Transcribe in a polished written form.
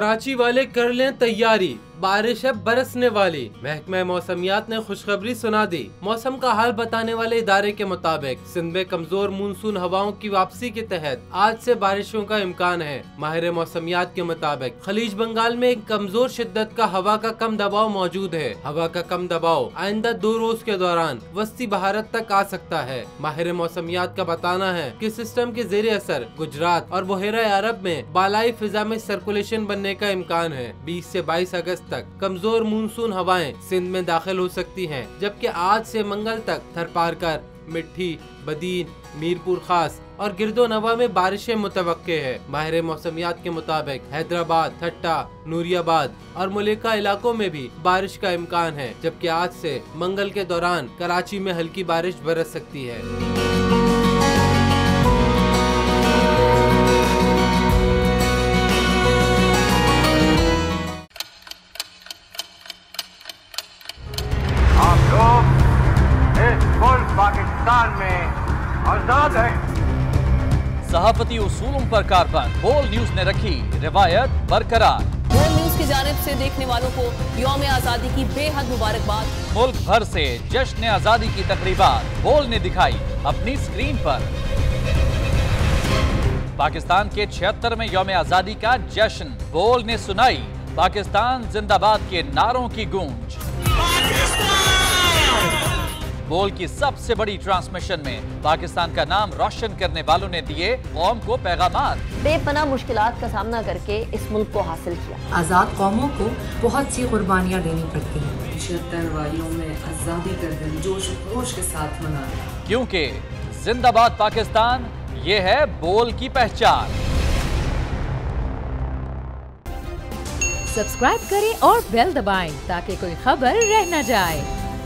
कराची वाले कर लें तैयारी, बारिश है बरसने वाली। महकमा मौसमियात ने खुशखबरी सुना दी। मौसम का हाल बताने वाले इदारे के मुताबिक सिंध में कमजोर मानसून हवाओं की वापसी के तहत आज से बारिशों का इम्कान है। माहिर मौसमियात के मुताबिक खलीज बंगाल में एक कमजोर शिद्दत का हवा का कम दबाव मौजूद है। हवा का कम दबाव आइंदा 2 रोज के दौरान वस्ती भारत तक आ सकता है। माहिर मौसमियात का बताना है कि सिस्टम के जेर असर गुजरात और बहेरा अरब में बालाई फिजा में सर्कुलेशन बनने का इम्कान है। 20 से 22 अगस्त तक कमजोर मानसून हवाएं सिंध में दाखिल हो सकती हैं, जबकि आज से मंगल तक थरपारकर, मिट्टी, बदीन, मीरपुर खास और गिरदो नवा में बारिशें मुतवक्के है। माहिर मौसमियात के मुताबिक हैदराबाद, ठट्टा, नूरियाबाद और मुलेका इलाकों में भी बारिश का इम्कान है, जबकि आज से मंगल के दौरान कराची में हल्की बारिश बरस सकती है। पाकिस्तान में आजाद है। सहाफती उसूलों पर कारबंद बोल न्यूज ने रखी रिवायत बरकरार। बोल न्यूज की जानिब से देखने वालों को यौम आजादी की बेहद मुबारकबाद। मुल्क भर से जश्न आजादी की तकरीबात बोल ने दिखाई अपनी स्क्रीन पर। पाकिस्तान के 76वें यौम आजादी का जश्न बोल ने सुनाई पाकिस्तान जिंदाबाद के नारों की गूंज। बोल की सबसे बड़ी ट्रांसमिशन में पाकिस्तान का नाम रोशन करने वालों ने दिए कौम को पैगामात। बेपनाह मुश्किलात का सामना करके इस मुल्क को हासिल किया। आजाद कौमों को बहुत सी कुर्बानियां देनी पड़ती हैं। 76 वारियों में आजादी का दिन जोश खरोश के साथ मना, क्योंकि जिंदाबाद पाकिस्तान ये है बोल की पहचान। सब्सक्राइब करें और बेल दबाएं ताकि कोई खबर रह न जाए।